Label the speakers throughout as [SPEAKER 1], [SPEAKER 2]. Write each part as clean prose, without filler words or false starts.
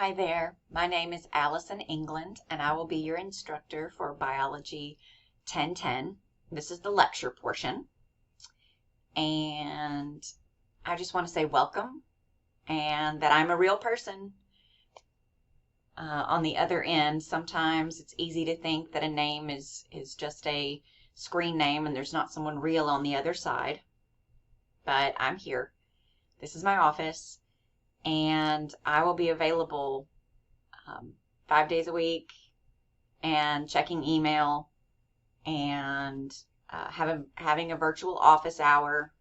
[SPEAKER 1] Hi there, my name is Allison England and I will be your instructor for Biology 1010. This is the lecture portion. And I just want to say welcome and that I'm a real person. On the other end, sometimes it's easy to think that a name is just a screen name and there's not someone real on the other side. But I'm here. This is my office. And I will be available 5 days a week and checking email and having a virtual office hour.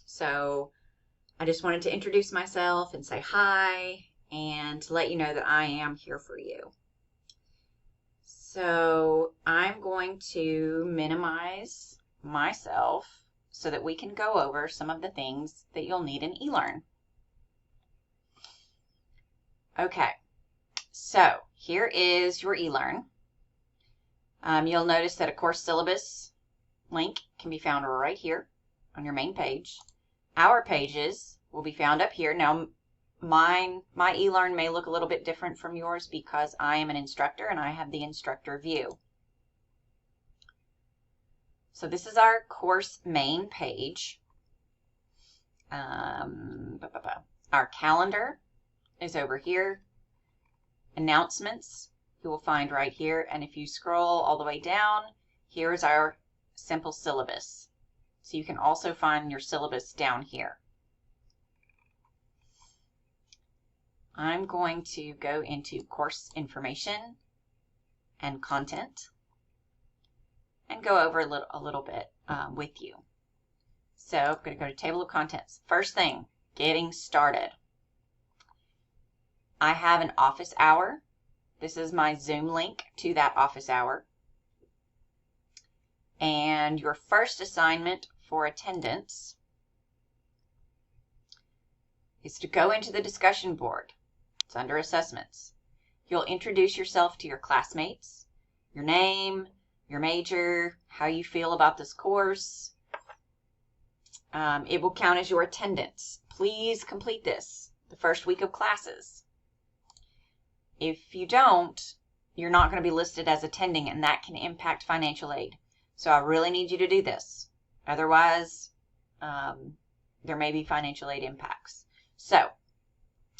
[SPEAKER 1] So I just wanted to introduce myself and say hi and to let you know that I am here for you. So I'm going to minimize myself so that we can go over some of the things that you'll need in eLearn. Okay, so here is your eLearn. You'll notice that a course syllabus link can be found right here on your main page. Our pages will be found up here. Now, my eLearn may look a little bit different from yours because I am an instructor and I have the instructor view. So this is our course main page. Our calendar is over here. Announcements you will find right here, and if you scroll all the way down, here is our simple syllabus. So you can also find your syllabus down here. I'm going to go into course information and content and go over a little bit with you. So I'm going to go to table of contents. First thing, getting started. I have an office hour. This is my Zoom link to that office hour. And your first assignment for attendance is to go into the discussion board. It's under assessments. You'll introduce yourself to your classmates, your name, your major, how you feel about this course. It will count as your attendance. Please complete this the first week of classes. If you don't, you're not going to be listed as attending, and that can impact financial aid. So I really need you to do this. Otherwise, there may be financial aid impacts. So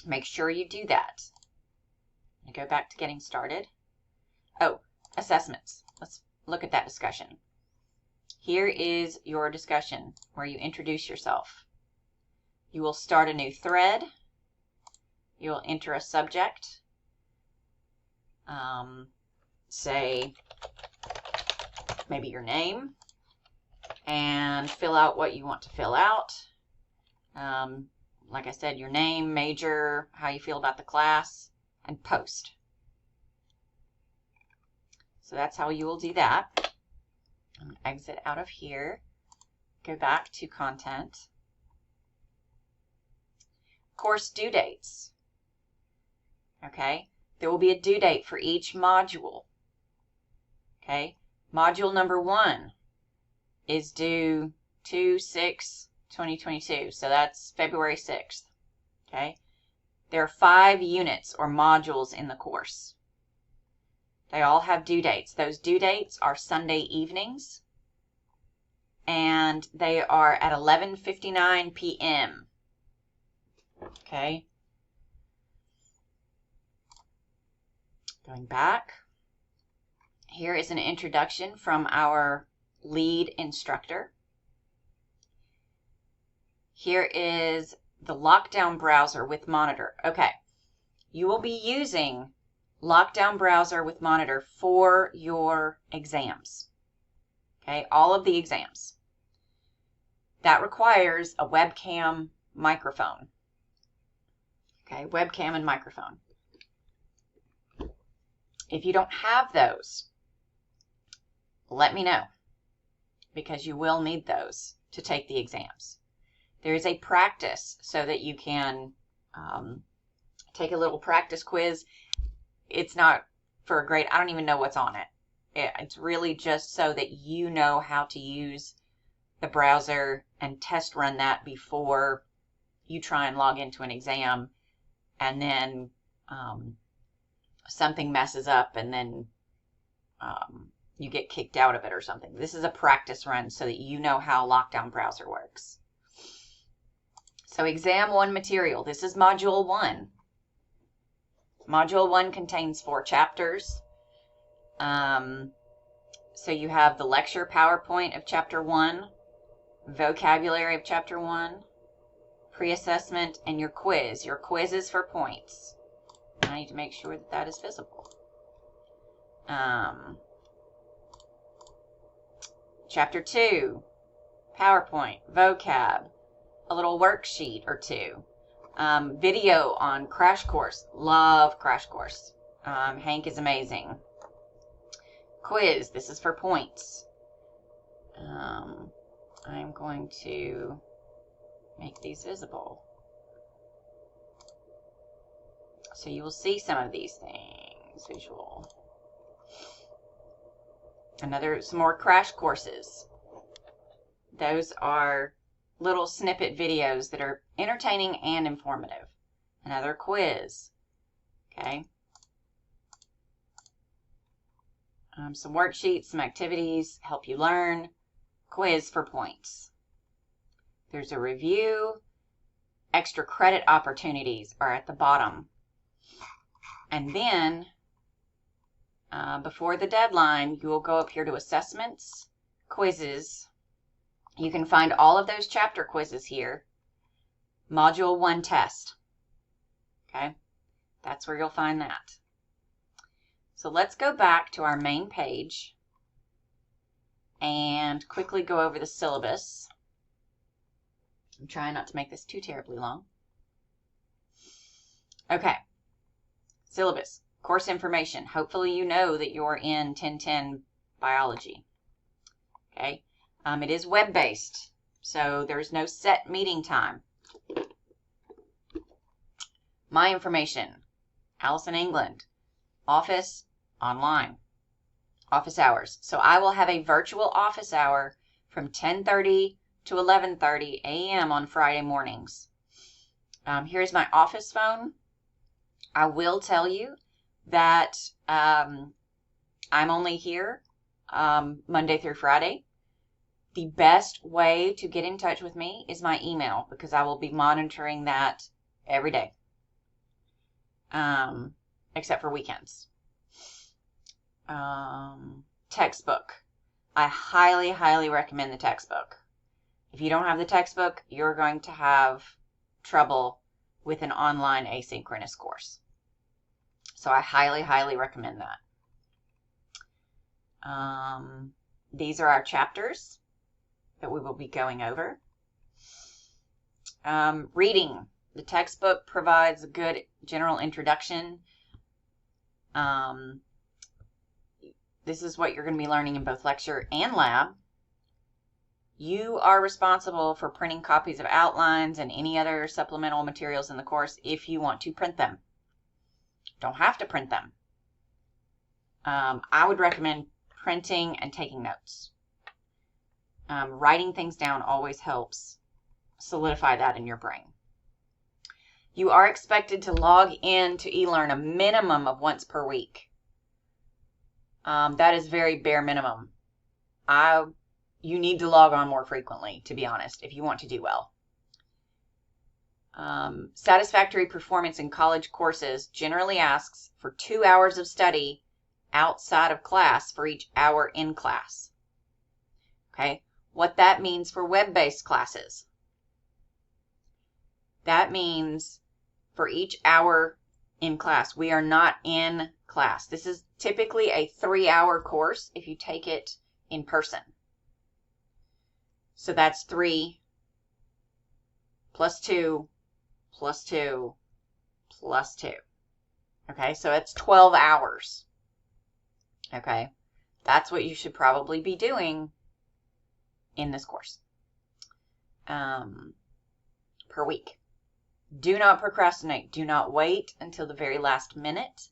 [SPEAKER 1] make sure you do that. I'm going to go back to getting started. Oh, assessments. Let's look at that discussion. Here is your discussion where you introduce yourself. You will start a new thread. You will enter a subject. Say maybe your name and fill out what you want to fill out. Like I said, your name, major, how you feel about the class, and post. So that's how you will do that. I'm going to exit out of here, go back to content. Course due dates. Okay. There will be a due date for each module. Okay, module number 1 is due 2/6/2022, so that's February 6th. Okay, there are 5 units or modules in the course. They all have due dates. Those due dates are Sunday evenings, and they are at 11:59 p.m. Okay. Going back, here is an introduction from our lead instructor. Here is the Lockdown browser with Monitor. Okay, you will be using Lockdown browser with Monitor for your exams. Okay, all of the exams. That requires a webcam microphone. Okay, webcam and microphone. If you don't have those, let me know, because you will need those to take the exams. There is a practice so that you can take a little practice quiz. It's not for a grade. I don't even know what's on it. It's really just so that you know how to use the browser and test run that before you try and log into an exam and then something messes up and then you get kicked out of it or something. This is a practice run so that you know how Lockdown Browser works. So Exam 1 material. This is Module 1. Module 1 contains 4 chapters. So you have the lecture PowerPoint of Chapter 1, vocabulary of Chapter 1, pre-assessment, and your quiz. Your quiz is for points. I need to make sure that that is visible. Chapter 2, PowerPoint, vocab, a little worksheet or two. Video on Crash Course. Love Crash Course. Hank is amazing. Quiz. This is for points. I'm going to make these visible, so you will see some of these things visual. Some more crash courses. Those are little snippet videos that are entertaining and informative. Another quiz. Okay. Some worksheets, some activities, help you learn. Quiz for points. There's a review. Extra credit opportunities are at the bottom. And then, before the deadline, you will go up here to assessments, quizzes. You can find all of those chapter quizzes here. Module 1 test. Okay, that's where you'll find that. So let's go back to our main page and quickly go over the syllabus. I'm trying not to make this too terribly long. Okay, syllabus, course information. Hopefully you know that you're in 1010 biology. Okay, it is web-based, so there's no set meeting time. My information, Allison England, office, online, office hours. So I will have a virtual office hour from 10:30 to 11:30 a.m. on Friday mornings. Here's my office phone. I will tell you that I'm only here Monday through Friday. The best way to get in touch with me is my email, because I will be monitoring that every day, except for weekends. Textbook. I highly, highly recommend the textbook. If you don't have the textbook, you're going to have trouble with an online asynchronous course. So I highly, highly recommend that. These are our chapters that we will be going over. Reading. The textbook provides a good general introduction. This is what you're going to be learning in both lecture and lab. You are responsible for printing copies of outlines and any other supplemental materials in the course if you want to print them. Don't have to print them. I would recommend printing and taking notes. Writing things down always helps solidify that in your brain. You are expected to log in to eLearn a minimum of once per week. That is very bare minimum. You need to log on more frequently, to be honest, if you want to do well. Satisfactory performance in college courses generally asks for 2 hours of study outside of class for each hour in class. Okay, what that means for web-based classes. That means for each hour in class, we are not in class. This is typically a 3-hour course if you take it in person. So that's 3 plus 2 plus 2 plus 2. Okay, so it's 12 hours. Okay, that's what you should probably be doing in this course per week. Do not procrastinate. Do not wait until the very last minute.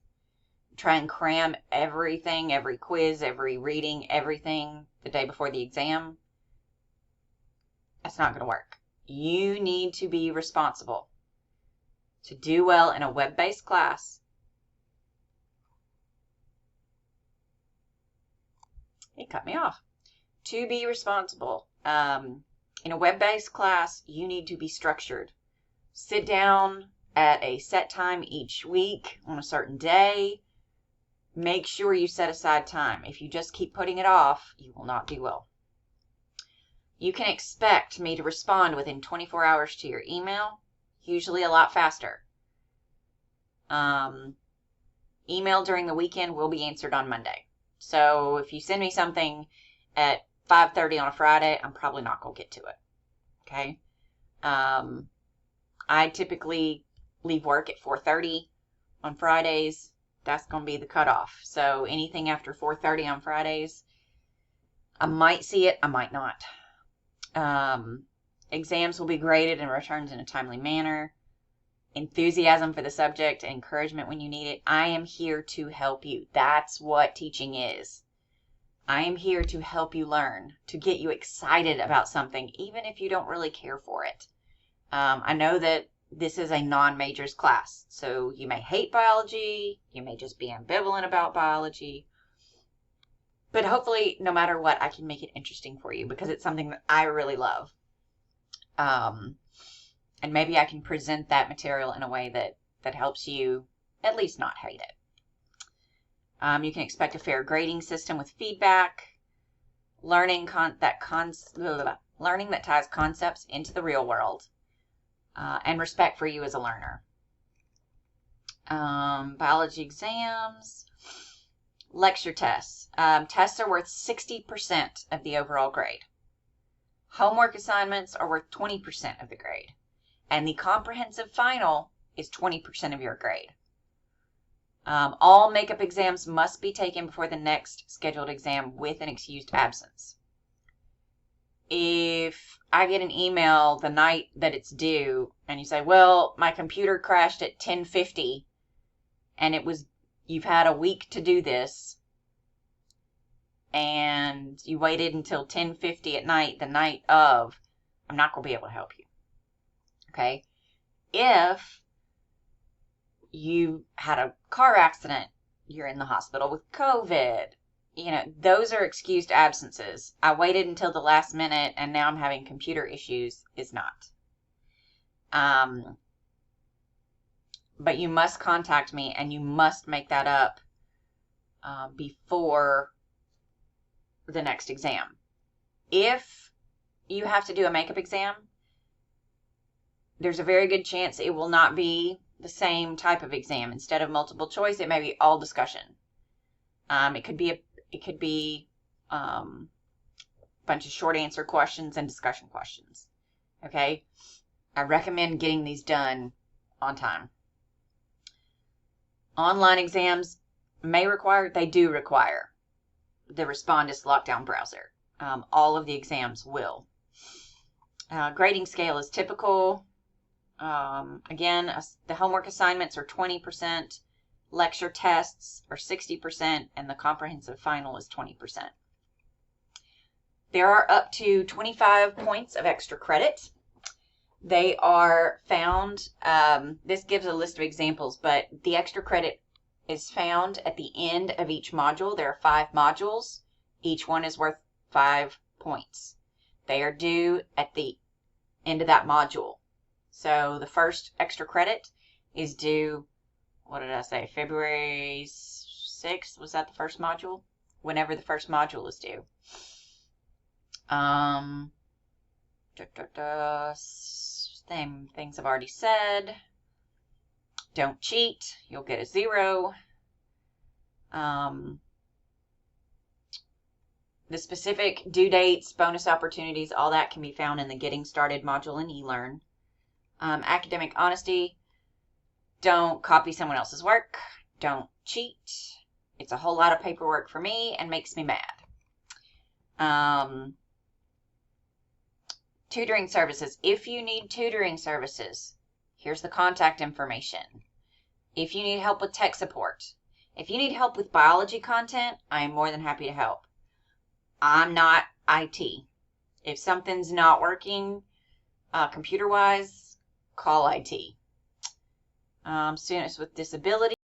[SPEAKER 1] Try and cram everything, every quiz, every reading, everything the day before the exam. That's not going to work. You need to be responsible. To do well in a web-based class, It cut me off. To be responsible. In a web-based class, you need to be structured. Sit down at a set time each week on a certain day. Make sure you set aside time. If you just keep putting it off, you will not do well. You can expect me to respond within 24 hours to your email, usually a lot faster. Email during the weekend will be answered on Monday. So if you send me something at 5:30 on a Friday, I'm probably not going to get to it. Okay? I typically leave work at 4:30 on Fridays. That's going to be the cutoff. So anything after 4:30 on Fridays, I might see it, I might not. Exams will be graded and returned in a timely manner. Enthusiasm for the subject, encouragement when you need it. I am here to help you. That's what teaching is. I am here to help you learn, to get you excited about something, even if you don't really care for it. I know that this is a non-majors class, so you may hate biology, you may just be ambivalent about biology, but hopefully, no matter what, I can make it interesting for you because it's something that I really love. And maybe I can present that material in a way that helps you at least not hate it. You can expect a fair grading system with feedback, learning that ties concepts into the real world, and respect for you as a learner. Biology exams. Lecture tests. Tests are worth 60% of the overall grade. Homework assignments are worth 20% of the grade. And the comprehensive final is 20% of your grade. All makeup exams must be taken before the next scheduled exam with an excused absence. If I get an email the night that it's due and you say, well, my computer crashed at 10:50 and you've had a week to do this, and you waited until 10:50 at night, the night of, I'm not going to be able to help you. Okay? If you had a car accident, you're in the hospital with COVID, those are excused absences. I waited until the last minute and now I'm having computer issues is not. But you must contact me and you must make that up before the next exam. If you have to do a makeup exam, there's a very good chance it will not be the same type of exam. Instead of multiple choice, it may be all discussion. It could be a bunch of short answer questions and discussion questions. Okay? I recommend getting these done on time. Online exams they do require the Respondus lockdown browser. All of the exams will. Grading scale is typical. Again, the homework assignments are 20%, lecture tests are 60%, and the comprehensive final is 20%. There are up to 25 points of extra credit. They are found, this gives a list of examples, but the extra credit is found at the end of each module. There are 5 modules. Each one is worth 5 points. They are due at the end of that module. So the first extra credit is due, what did I say, February 6th? Was that the first module? Whenever the first module is due. Same things I've already said. Don't cheat. You'll get a 0. The specific due dates, bonus opportunities, all that can be found in the Getting Started module in eLearn. Academic honesty. Don't copy someone else's work. Don't cheat. It's a whole lot of paperwork for me and makes me mad. Tutoring services. If you need tutoring services, here's the contact information. If you need help with tech support, if you need help with biology content, I am more than happy to help. I'm not IT. If something's not working computer-wise, call IT. Students with disabilities.